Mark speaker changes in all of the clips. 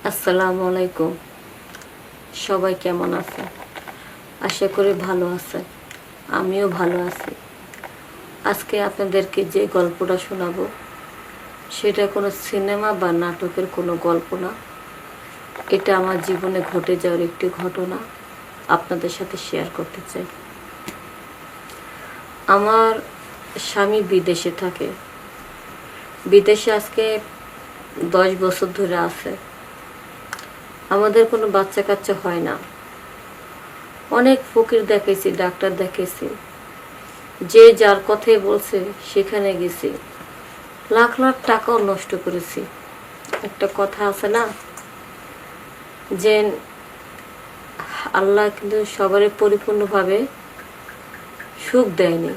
Speaker 1: আসসালামু আলাইকুম। সবাই কেমন আছে? আশা করি ভালো আছে। আমিও ভালো আছি। আজকে আপনাদেরকে যে গল্পটা শোনাবো সেটা কোনো সিনেমা বা নাটকের কোনো গল্প না। এটা আমার জীবনে ঘটে যাওয়ার একটি ঘটনা আপনাদের সাথে শেয়ার করতে চাই। আমার স্বামী বিদেশে থাকে। বিদেশে আজকে 10 বছর ধরে আছে। আমাদের কোনো বাচ্চা কাচ্চা হয় না। অনেক ফকির দেখেছি, ডাক্তার দেখেছি, যে যার কথাই বলছে সেখানে গেছি, লাখ লাখ টাকাও নষ্ট করেছি। একটা কথা আছে না, যে আল্লাহ কিন্তু সবারই পরিপূর্ণভাবে সুখ দেয়নি,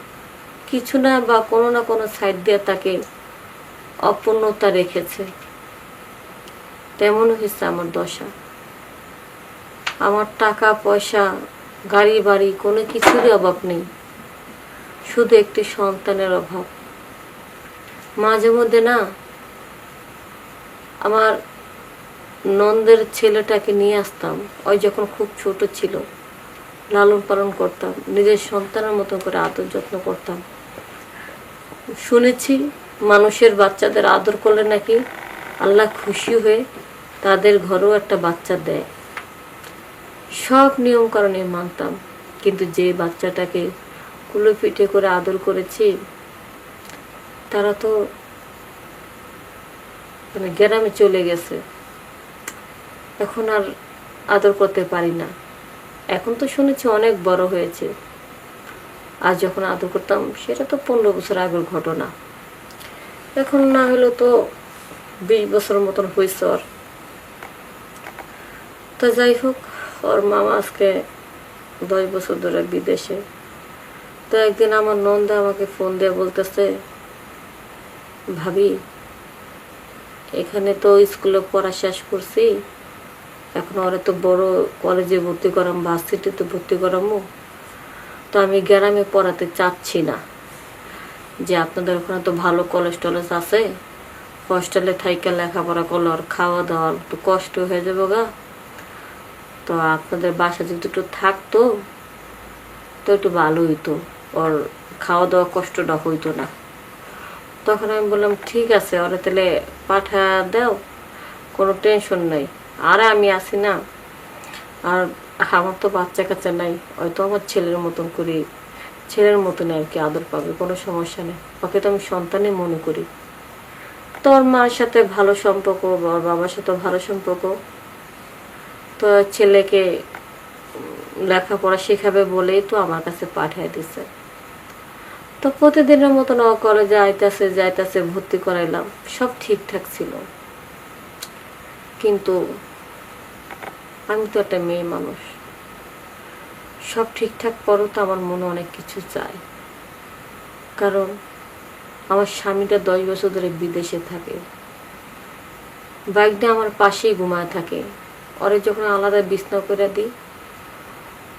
Speaker 1: কিছু না বা কোনো না কোনো সাইড দিয়ে তাকে অপূর্ণতা রেখেছে। তেমন হয়েছে আমার দশা। আমার টাকা পয়সা, গাড়ি বাড়ি কোনো কিছুরই অভাব নেই, শুধু একটি সন্তানের অভাব। মাঝে মধ্যে না আমার নন্দের ছেলেটাকে নিয়ে আসতাম, ওই যখন খুব ছোট ছিল, লালন পালন করতাম, নিজের সন্তানের মতো করে আদর যত্ন করতাম। শুনেছি মানুষের বাচ্চাদের আদর করলে নাকি আল্লাহ খুশি হয়ে তাদের ঘরেও একটা বাচ্চা দেয়। সব নিয়ম কারণে মানতাম, কিন্তু যে বাচ্চাটাকে কুলো পিঠে করে আদর করেছি তারা তো গ্রামে চলে গেছে। এখন আর আদর করতে পারি না। এখন তো শুনেছি অনেক বড় হয়েছে। আর যখন আদর করতাম সেটা তো 15 বছর আগের ঘটনা। এখন না হলেও তো 20 বছর মতন হয়েছে ওর। তো যাই হোক, ওর মামা আজকে 10 বছর ধরে বিদেশে। তো একদিন আমার নন্দা আমাকে ফোন দিয়ে বলতেছে, ভাবি এখানে তো স্কুলে পড়া শেষ করছি, এখন ওরা তো বড় কলেজে ভর্তি করাম, ভার্সিটিতে ভর্তি করামো, তো আমি গ্রামে পড়াতে চাচ্ছি না। যে আপনাদের ওখানে তো ভালো কলেজ টলেজ আছে, হস্টেলে থাইকা লেখাপড়া করলে আর খাওয়া দাওয়া একটু কষ্ট হয়ে যাবে গা। তো আপনাদের বাসা যদি একটু থাকতো তো একটু ভালো হইতো, ওর খাওয়া দাওয়া কষ্টটা হইতো না। তখন আমি বললাম ঠিক আছে, ওরা তাহলে পাঠা দাও, কোনো টেনশন নাই। আর আমি আসি না, আর আমার তো বাচ্চা কাচ্চা নাই, হয়তো আমার ছেলের মতন করি, ছেলের মতন আর কি আদর পাবে, কোনো সমস্যা নেই। ওকে তো আমি সন্তানই মনে করি। তো ওর মার সাথে ভালো সম্পর্ক, ওর বাবার সাথে ভালো সম্পর্ক। তো ছেলেকে লেখাপড়া শেখাবে বলেই তো আমার কাছে পাঠিয়ে দিছে। তো প্রতিদিনের মতন ও কলেজে আইতাছে যাইতাছে, ভর্তি করাইলাম, সব ঠিকঠাক ছিল। কিন্তু আমি তো একটা মেয়ে মানুষ, সব ঠিকঠাক পরও তো আমার মনে অনেক কিছু চাই। কারণ আমার স্বামীটা 10 বছর ধরে বিদেশে থাকে, বাইকটা আমার পাশেই ঘুমায় থাকে। ওরে যখন আলাদা বিছনা করে দিই,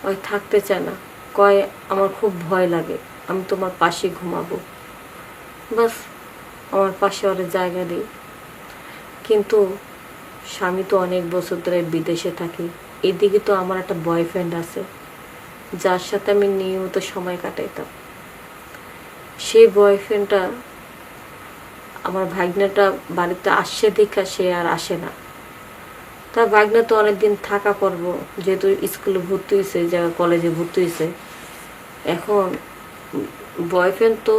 Speaker 1: ওই থাকতে চায় না, কয় আমার খুব ভয় লাগে, আমি তোমার পাশে ঘুমাবো। বাস আমার পাশে ওরে জায়গা দিই। কিন্তু স্বামী তো অনেক বছর ধরে বিদেশে থাকে, এদিকে তো আমার একটা বয়ফ্রেন্ড আছে যার সাথে আমি নিয়মিত সময় কাটাইতাম। সেই বয়ফ্রেন্ডটা, আমার ভাগ্নেটা বাড়িতে আসছে দেখা সে আর আসে না। তার ভাগ্নে তো অনেকদিন থাকা করব, যেহেতু স্কুলে ভর্তি হয়েছে, জায়গা কলেজে ভর্তি হয়েছে। এখন বয়ফ্রেন্ড তো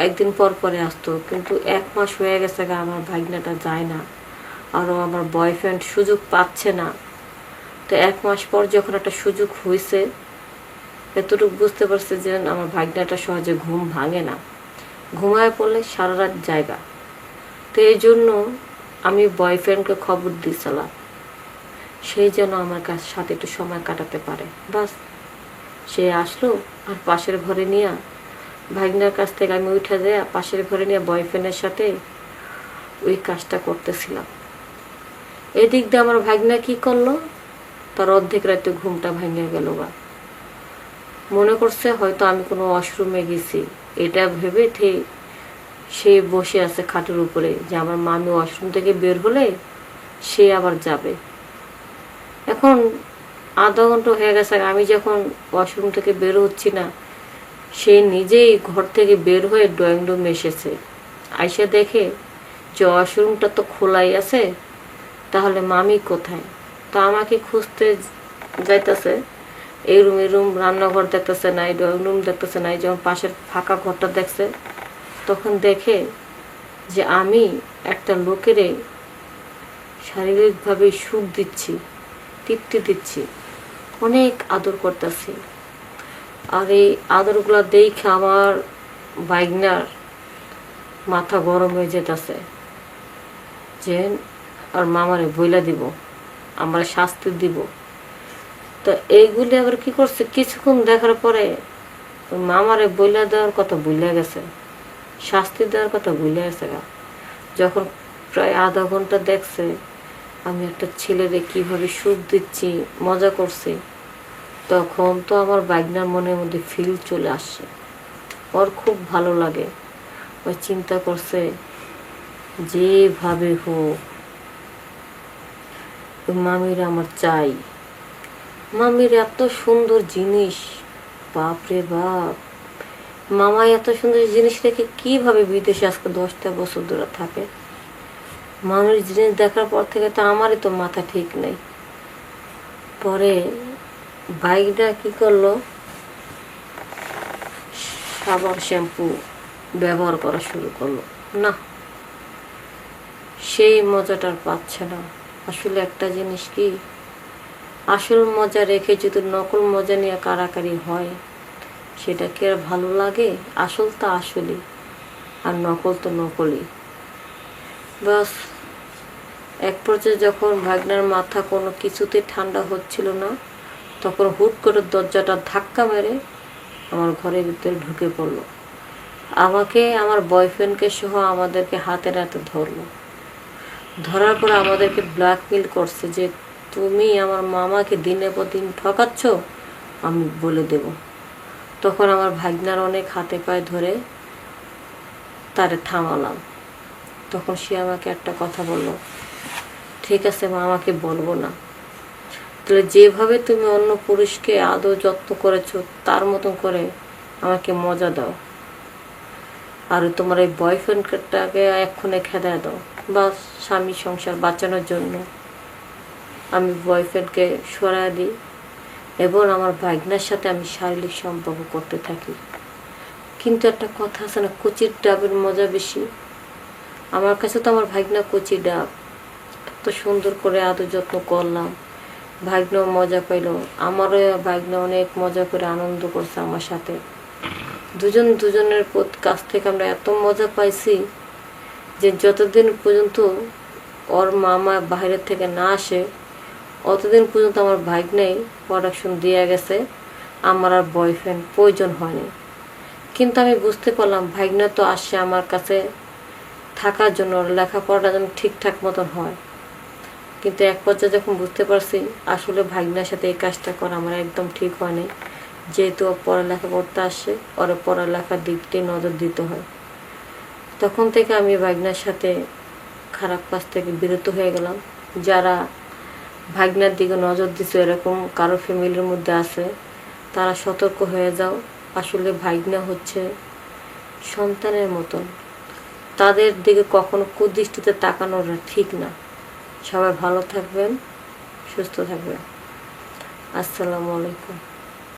Speaker 1: একদিন পর পরে আসতো, কিন্তু 1 মাস হয়ে গেছে আমার ভাগ্নেটা যায় না, আরও আমার বয়ফ্রেন্ড সুযোগ পাচ্ছে না। তো 1 মাস পর যখন একটা সুযোগ হয়েছে, এতটুকু বুঝতে পারছে যে আমার ভাগ্নেটা সহজে ঘুম ভাঙে না, ঘুমায় পড়লে সারা রাত জায়গা। তো এই জন্য আমি বয়ফ্রেন্ডকে খবর দিয়েছিলাম, সেই যেন আমার সাথে একটু সময় কাটাতে পারে। বাস সে আসলো, আর পাশের ঘরে নিয়ে, ভাগ্নের কাছ থেকে আমি উঠে যাই পাশের ঘরে নিয়ে বয়ফ্রেন্ডের সাথে ওই কাজটা করতেছিলাম। এদিক দিয়ে আমার ভাগ্না কি করলো, তার অর্ধেক রাতে ঘুমটা ভেঙে গেল বা মনে করছে হয়তো আমি কোনো ওয়াশরুমে গেছি, এটা ভেবে সে বসে আছে খাটের উপরে, যে আমার মামি ওয়াশরুম থেকে বের হলে সে আবার যাবে। এখন আধা ঘন্টা হয়ে গেছে, আমি যখন ওয়াশরুম থেকে বের হচ্ছি না, সে নিজেই ঘর থেকে বের হয়ে ড্রয়িং রুমে এসেছে। আইসা দেখে যে ওয়াশরুমটা তো খোলাই আছে, তাহলে মামি কোথায়। তো আমাকে খুঁজতে যাইতেছে, এই রুম রান্নাঘর দেখতেছে না, এই ড্রয়িং রুম দেখতেছে না, যখন পাশের ফাঁকা ঘরটা দেখছে তখন দেখে যে আমি একটা লোকেরে শারীরিকভাবে সুখ দিচ্ছি, তৃপ্তি দিচ্ছি, অনেক আদর করতেছি। আর এই আদরগুলো দেখে আমার বাইগনার মাথা গরম হয়ে যেতেছে যে আর মামারে বইলা দিব, আমরা শাস্তি দিব। তো এইগুলি আবার কি করছে, কিছুক্ষণ দেখার পরে মামারে বইলা দেওয়ার কথা ভুলে গেছে, শাস্তি দেওয়ার কথা ভুলে গেছে। যখন প্রায় আধা ঘন্টা দেখছে আমি একটা ছেলেরে কিভাবে সুখ দিচ্ছি, মজা করছি, তখন তো আমার বাইগনার মনের মধ্যে ফিল চলে আসছে, ওর খুব ভালো লাগে। ওই চিন্তা করছে যেভাবে হোক মামির আমার চাই। মামির এত সুন্দর জিনিস, বাপরে বাপ, মামা এত সুন্দর জিনিস রেখে কিভাবে বিদেশে আজকে 10টা বছর ধরে থাকে। মামির জিনিস দেখার পর থেকে তো আমারই তো মাথা ঠিক নেই। পরে বাইকটা কি করলো, সাবান শ্যাম্পু ব্যবহার করা শুরু করলো। না, সেই মজাটার পাচ্ছে না। আসলে একটা জিনিস কি, আসল মজা রেখে যদি নকল মজা নিয়ে কারাকারি হয়, সেটা কি আর ভালো লাগে? আসল তো আসলই, আর নকল তো নকলই। বাস এক পর্যায়ে যখন ভাগনার মাথা কোনো কিছুতে ঠান্ডা হচ্ছিল না, তখন হুট করে দরজাটা ধাক্কা মেরে আমার ঘরের ভিতরে ঢুকে পড়লো। আমাকে, আমার বয়ফ্রেন্ডকে সহ আমাদেরকে হাতে নাতে ধরলো। ধরার পর আমাদেরকে ব্ল্যাকমেল করছে যে তুমি আমার মামাকে দিনের পর দিন ঠকাচ্ছ, আমি বলে দেব। তখন আমার ভাগনার অনেক হাতে পায়ে ধরে তারে থামালাম। তখন সে আমাকে একটা কথা বলল, ঠিক আছে মা, আমাকে বলবো না, তাহলে যেভাবে তুমি অন্য পুরুষকে আদর যত্ন করেছো তার মতন করে আমাকে মজা দাও, আর তোমার এই বয়ফ্রেন্ডটাকে এক্ষণে খেদায় দাও। বা স্বামী সংসার বাঁচানোর জন্য আমি বয়ফ্রেন্ডকে সরায় দিই এবং আমার ভাগনার সাথে আমি শারীরিক সম্পর্ক করতে থাকি। কিন্তু একটা কথা আছে না, কচির ডাবের মজা বেশি। আমার কাছে তো আমার ভাগনা কচি ডাব, এত সুন্দর করে আদর যত্ন করলাম, ভাগনাও মজা পাইল, আমারও ভাগনা অনেক মজা করে আনন্দ করছে আমার সাথে। দুজনের কাছ থেকে আমরা এত মজা পাইছি যে যতদিন পর্যন্ত ওর মামা বাইরের থেকে না আসে অতদিন পর্যন্ত আমার ভাগনাই প্রোডাকশন দিয়ে গেছে, আমার আর বয়ফ্রেন্ড প্রয়োজন হয়নি। কিন্তু আমি বুঝতে পারলাম ভাগনা তো আসে আমার কাছে থাকার জন্য, লেখাপড়াটা যেন ঠিকঠাক মতন হয়। কিন্তু এক পর্যায়ে যখন বুঝতে পারছি আসলে ভাগনার সাথে এই কাজটা করা আমার একদম ঠিক হয়নি, যেহেতু ও পড়ালেখা করতে আসে, ওর পড়ালেখার দিকটি নজর দিতে হয়, তখন থেকে আমি ভাগনার সাথে খারাপ কাজ থেকে বিরত হয়ে গেলাম। যারা ভাগনার দিকে নজর দিচ্ছে এরকম কারো ফ্যামিলির মধ্যে আছে, তারা সতর্ক হয়ে যাও। আসলে ভাগনা হচ্ছে সন্তানের মতন, তাদের দিকে কখনো কুদৃষ্টিতে তাকানোটা ঠিক না। সবাই ভালো থাকবেন, সুস্থ থাকবেন। আসসালামু আলাইকুম।